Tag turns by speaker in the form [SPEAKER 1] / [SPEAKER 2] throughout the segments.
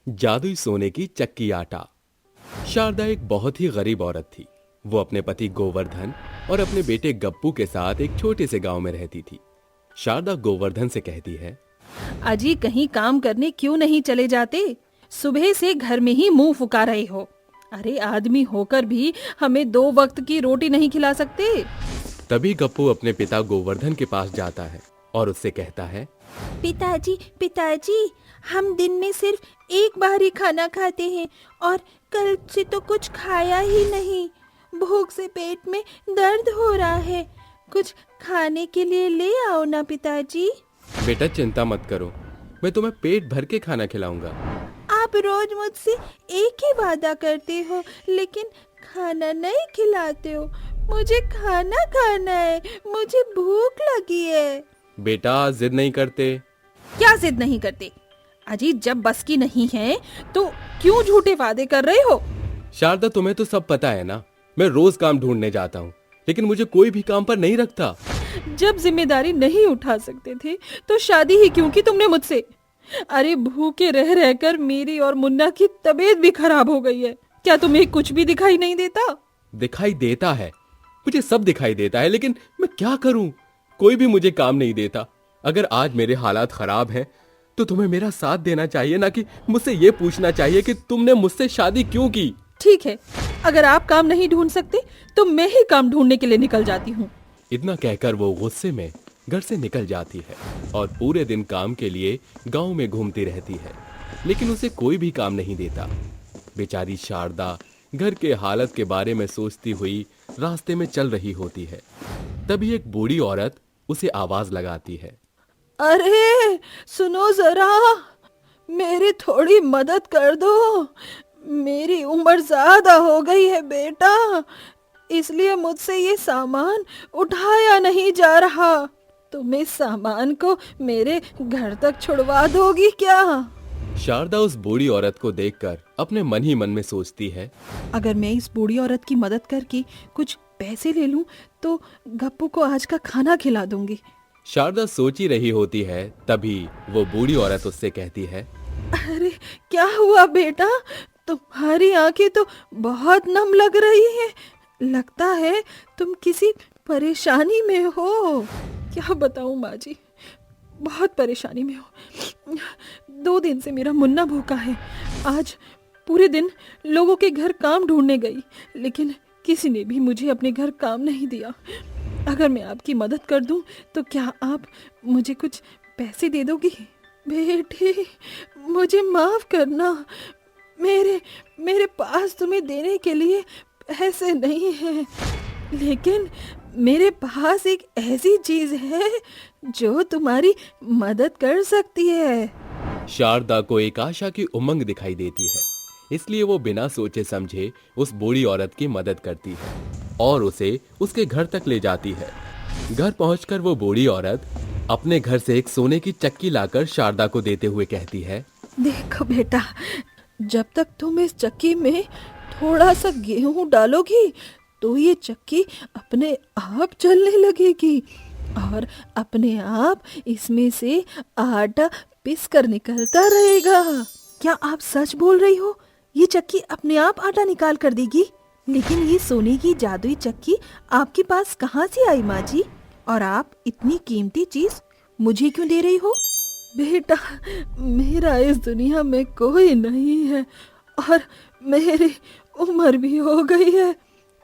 [SPEAKER 1] जादुई सोने की चक्की आटा। शारदा एक बहुत ही गरीब औरत थी। वो अपने पति गोवर्धन और अपने बेटे गप्पू के साथ एक छोटे से गांव में रहती थी। शारदा गोवर्धन से कहती है,
[SPEAKER 2] अजी कहीं काम करने क्यों नहीं चले जाते? सुबह से घर में ही मुंह फुका रहे हो। अरे आदमी होकर भी हमें 2 वक्त की रोटी नहीं खिला सकते।
[SPEAKER 1] तभी गप्पू अपने पिता गोवर्धन के पास जाता है और उससे कहता है,
[SPEAKER 2] पिताजी पिताजी, हम दिन में सिर्फ एक बार ही खाना खाते हैं और कल से तो कुछ खाया ही नहीं। भूख से पेट में दर्द हो रहा है। कुछ खाने के लिए ले आओ ना पिताजी।
[SPEAKER 1] बेटा चिंता मत करो, मैं तुम्हें पेट भर के खाना खिलाऊंगा।
[SPEAKER 2] आप रोज मुझसे एक ही वादा करते हो लेकिन खाना नहीं खिलाते हो। मुझे खाना खाना है, मुझे भूख लगी है।
[SPEAKER 1] बेटा जिद नहीं करते।
[SPEAKER 2] क्या जिद नहीं करते? अजी जब बस की नहीं है तो क्यों झूठे वादे कर रहे हो?
[SPEAKER 1] शारदा तुम्हें तो सब पता है ना, मैं रोज काम ढूंढने जाता हूँ लेकिन मुझे कोई भी काम पर नहीं रखता।
[SPEAKER 2] जब जिम्मेदारी नहीं उठा सकते थे तो शादी ही क्यों की तुमने मुझसे? अरे भूखे रह रहकर मेरी और मुन्ना की तबीयत भी खराब हो गई है। क्या तुम्हें कुछ भी दिखाई नहीं देता?
[SPEAKER 1] दिखाई देता है, मुझे सब दिखाई देता है, लेकिन मैं क्या करूं? कोई भी मुझे काम नहीं देता। अगर आज मेरे हालात खराब हैं तो तुम्हें मेरा साथ देना चाहिए, ना कि मुझसे ये पूछना चाहिए कि तुमने मुझसे शादी क्यों की।
[SPEAKER 2] ठीक है, अगर आप काम नहीं ढूंढ सकते तो मैं ही काम ढूंढने के लिए निकल जाती हूँ।
[SPEAKER 1] इतना कहकर वो गुस्से में घर से निकल जाती है और पूरे दिन काम के लिए गांव में घूमती रहती है, लेकिन उसे कोई भी काम नहीं देता। बेचारी शारदा घर के हालत के बारे में सोचती हुई रास्ते में चल रही होती है। तभी एक बूढ़ी औरत उसे आवाज लगाती है,
[SPEAKER 2] अरे सुनो जरा, मेरी थोड़ी मदद कर दो। मेरी उम्र ज्यादा हो गई है बेटा, इसलिए मुझसे ये सामान उठाया नहीं जा रहा। तुम इस सामान को मेरे घर तक छुड़वा दोगी क्या?
[SPEAKER 1] शारदा उस बूढ़ी औरत को देखकर अपने मन ही मन में सोचती है,
[SPEAKER 2] अगर मैं इस बूढ़ी औरत की मदद करके कुछ पैसे ले लूं तो गप्पू को आज का खाना खिला दूंगी।
[SPEAKER 1] शारदा सोच ही रही होती है, तभी वो बूढ़ी औरत उससे कहती है,
[SPEAKER 2] अरे क्या हुआ बेटा? तुम्हारी आंखें तो बहुत नम लग रही हैं। लगता है तुम किसी परेशानी में हो। क्या बताऊं माँ जी, बहुत परेशानी में हो। 2 दिन से मेरा मुन्ना भूखा है। आज पूरे दिन लोगों के घर काम ढूंढने गई लेकिन किसी ने भी मुझे अपने घर काम नहीं दिया। अगर मैं आपकी मदद कर दूं तो क्या आप मुझे कुछ पैसे दे दोगी? बेटी मुझे माफ करना, मेरे मेरे पास तुम्हें देने के लिए पैसे नहीं हैं, लेकिन मेरे पास एक ऐसी चीज है जो तुम्हारी मदद कर सकती है।
[SPEAKER 1] शारदा को एक आशा की उमंग दिखाई देती है, इसलिए वो बिना सोचे समझे उस बूढ़ी औरत की मदद करती है और उसे उसके घर तक ले जाती है। घर पहुंचकर वो बूढ़ी औरत अपने घर से एक सोने की चक्की लाकर शारदा को देते हुए कहती है,
[SPEAKER 2] देखो बेटा, जब तक तुम इस चक्की में थोड़ा सा गेहूं डालोगी तो ये चक्की अपने आप चलने लगेगी और अपने आप इसमें से आटा पिस कर निकलता रहेगा। क्या आप सच बोल रही हो? ये चक्की अपने आप आटा निकाल कर देगी? लेकिन ये सोने की जादुई चक्की आपके पास कहाँ से आई माँ जी? और आप इतनी कीमती चीज मुझे क्यों दे रही हो? बेटा मेरा इस दुनिया में कोई नहीं है और मेरी उम्र भी हो गई है।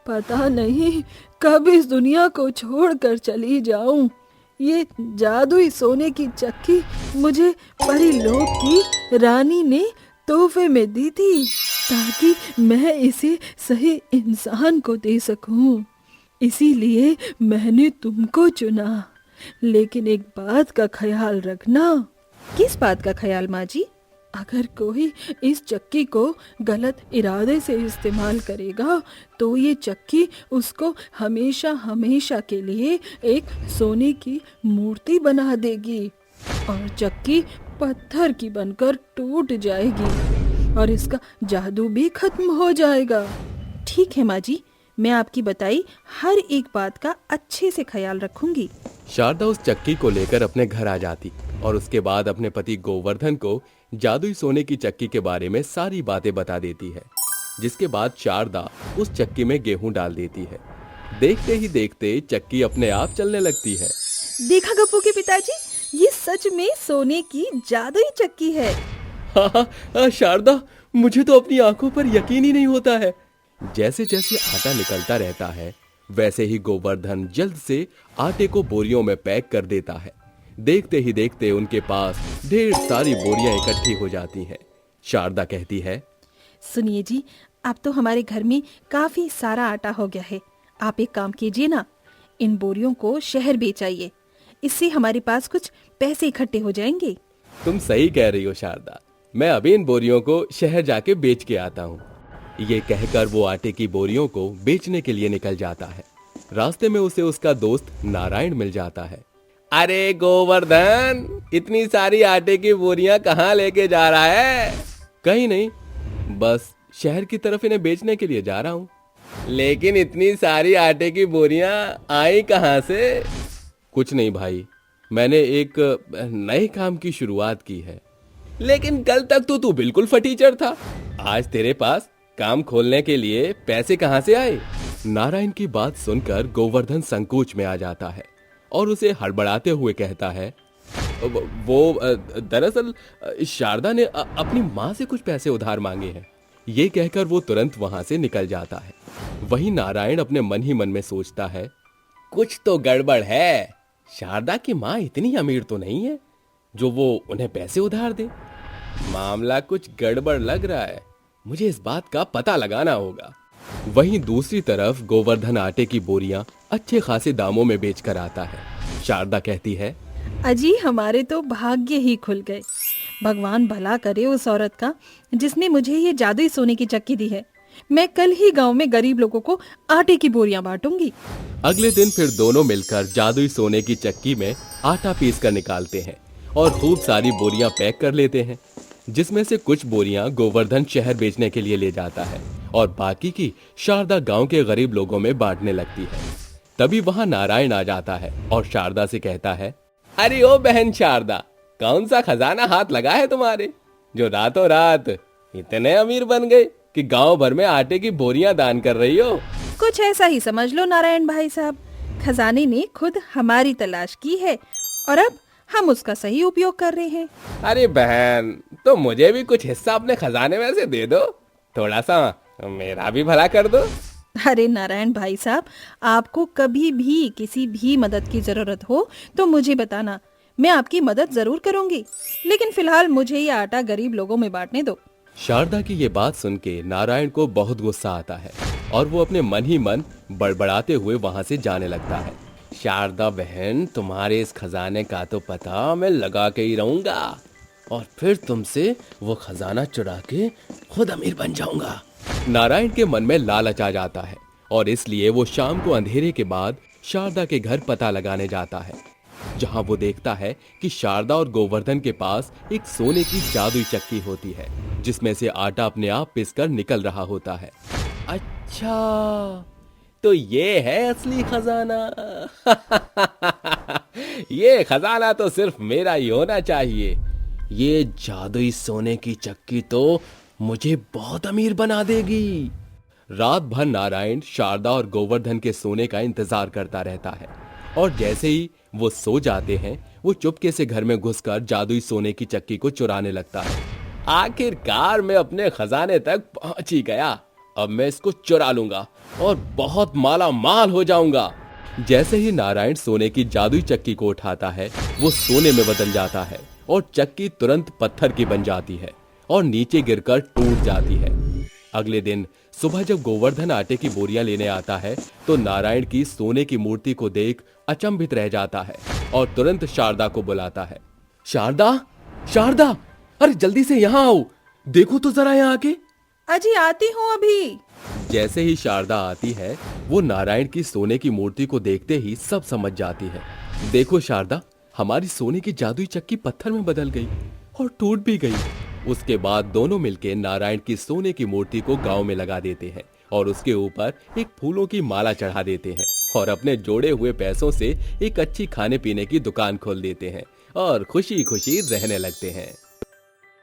[SPEAKER 2] पता नहीं कब इस दुनिया को छोड़कर चली जाऊं। ये जादुई सोने की चक्की मुझे परीलोक की रानी ने तोहफे में दी थी ताकि मैं इसे सही इंसान को दे सकूं। इसीलिए मैंने तुमको चुना। लेकिन एक बात का ख्याल रखना। किस बात का ख्याल माँ जी? अगर कोई इस चक्की को गलत इरादे से इस्तेमाल करेगा तो ये चक्की उसको हमेशा हमेशा के लिए एक सोने की मूर्ति बना देगी और चक्की पत्थर की बनकर टूट जाएगी और इसका जादू भी खत्म हो जाएगा। ठीक है माँ जी, मैं आपकी बताई हर एक बात का अच्छे से ख्याल रखूंगी।
[SPEAKER 1] शारदा उस चक्की को लेकर अपने घर आ जाती और उसके बाद अपने पति गोवर्धन को जादुई सोने की चक्की के बारे में सारी बातें बता देती है, जिसके बाद शारदा उस चक्की में गेहूं डाल देती है। देखते ही देखते चक्की अपने आप चलने लगती है।
[SPEAKER 2] देखा गप्पू के पिताजी, ये सच में सोने की जादुई चक्की है।
[SPEAKER 1] हाँ हाँ शारदा, मुझे तो अपनी आंखों पर यकीन ही नहीं होता है। जैसे जैसे आटा निकलता रहता है, वैसे ही गोवर्धन जल्द से आटे को बोरियों में पैक कर देता है। देखते ही देखते उनके पास ढेर सारी बोरियां इकट्ठी हो जाती हैं। शारदा कहती है,
[SPEAKER 2] सुनिए जी, अब तो हमारे घर में काफी सारा आटा हो गया है। आप एक काम कीजिए ना, इन बोरियों को शहर बेच आइए। इससे हमारे पास कुछ पैसे इकट्ठे हो जाएंगे।
[SPEAKER 1] तुम सही कह रही हो शारदा, मैं अभी इन बोरियों को शहर जाके बेच के आता हूँ। ये कहकर वो आटे की बोरियों को बेचने के लिए निकल जाता है। रास्ते में उसे उसका दोस्त नारायण मिल जाता है। अरे गोवर्धन, इतनी सारी आटे की बोरियां कहाँ लेके जा रहा है? कहीं नहीं, बस शहर की तरफ इन्हें बेचने के लिए जा रहा हूँ। लेकिन इतनी सारी आटे की बोरियां आई कहाँ से? कुछ नहीं भाई, मैंने एक नए काम की शुरुआत की है। लेकिन कल तक तो तू बिल्कुल फटीचर था। आज तेरे पास काम खोलने के लिए पैसे कहाँ से आए? नारायण की बात सुनकर गोवर्धन संकोच में आ जाता है और उसे हड़बड़ाते हुए कहता है, वो दरअसल शारदा ने अपनी माँ से कुछ पैसे उधार मांगे हैं। ये कहकर वो तुरंत वहां से निकल जाता है। वहीं नारायण अपने मन ही मन में सोचता है, कुछ तो गड़बड़ है। शारदा की माँ इतनी अमीर तो नहीं है जो वो उन्हें पैसे उधार दे। मामला कुछ गड़बड़ लग रहा है, मुझे इस बात का पता लगाना होगा। वहीं दूसरी तरफ गोवर्धन आटे की बोरियां अच्छे खासे दामों में बेचकर आता है। शारदा कहती है,
[SPEAKER 2] अजी हमारे तो भाग्य ही खुल गए। भगवान भला करे उस औरत का जिसने मुझे ये जादुई सोने की चक्की दी है। मैं कल ही गांव में गरीब लोगों को आटे की बोरियां बांटूंगी।
[SPEAKER 1] अगले दिन फिर दोनों मिलकर जादुई सोने की चक्की में आटा पीस कर निकालते हैं और खूब सारी बोरियां पैक कर लेते हैं, जिसमें से कुछ बोरियां गोवर्धन शहर बेचने के लिए ले जाता है और बाकी की शारदा गांव के गरीब लोगों में बांटने लगती है। तभी वहां नारायण आ जाता है और शारदा से कहता है, अरे ओ बहन शारदा, कौन सा खजाना हाथ लगा है तुम्हारे जो रातों रात इतने अमीर बन गए कि गांव भर में आटे की बोरियां दान कर रही हो?
[SPEAKER 2] कुछ ऐसा ही समझ लो नारायण भाई साहब। खजाने ने खुद हमारी तलाश की है और अब हम उसका सही उपयोग कर रहे हैं।
[SPEAKER 1] अरे बहन, तो मुझे भी कुछ हिस्सा अपने खजाने में से दे दो, थोड़ा सा मेरा भी भला कर दो।
[SPEAKER 2] अरे नारायण भाई साहब, आपको कभी भी किसी भी मदद की जरूरत हो तो मुझे बताना, मैं आपकी मदद जरूर करूंगी। लेकिन फिलहाल मुझे ये आटा गरीब लोगों में बांटने दो। शारदा की ये बात सुन के नारायण को बहुत गुस्सा आता है और वो अपने मन ही मन बड़बड़ाते हुए वहां से जाने लगता है। शारदा बहन, तुम्हारे इस खजाने का तो पता मैं लगा के ही रहूंगा और फिर तुमसे वो खजाना चुरा के खुद अमीर बन जाऊंगा। नारायण के मन में लालच आ जाता है और इसलिए वो शाम को अंधेरे के बाद शारदा के घर पता लगाने जाता है, जहां वो देखता है कि शारदा और गोवर्धन के पास एक सोने की जादुई चक्की होती है, जिसमें से आटा अपने आप पिसकर निकल रहा होता है। अच्छा, तो ये है असली खजाना। ये खजाना तो सिर्फ मेरा ही होना चाहिए। ये जादुई सोने की चक्की तो मुझे बहुत अमीर बना देगी। रात भर नारायण शारदा और गोवर्धन के सोने का इंतजार करता रहता है और जैसे ही वो सो जाते हैं, वो चुपके से घर में घुसकर जादुई सोने की चक्की को चुराने लगता है। आखिरकार मैं अपने खजाने तक पहुंच ही गया। अब मैं इसको चुरा लूंगा और बहुत माला माल हो जाऊंगा। जैसे ही नारायण सोने की जादुई चक्की को उठाता है, वो सोने में बदल जाता है और चक्की तुरंत पत्थर की बन जाती है और नीचे गिरकर टूट जाती है। अगले दिन सुबह जब गोवर्धन आटे की बोरियां लेने आता है, तो नारायण की सोने की मूर्ति को देख अचंभित रह जाता है और तुरंत शारदा को बुलाता है। शारदा, शारदा, अरे जल्दी से यहाँ आओ, देखो तो जरा यहाँ आके। अजी आती हूँ अभी।
[SPEAKER 1] जैसे ही शारदा आती है, वो नारायण की सोने की मूर्ति को देखते ही सब समझ जाती है। देखो शारदा, हमारी सोने की जादुई चक्की पत्थर में बदल गई और टूट भी गई। उसके बाद दोनों मिलकर नारायण की सोने की मूर्ति को गांव में लगा देते हैं और उसके ऊपर एक फूलों की माला चढ़ा देते हैं और अपने जोड़े हुए पैसों से एक अच्छी खाने पीने की दुकान खोल देते हैं और खुशी खुशी रहने लगते हैं।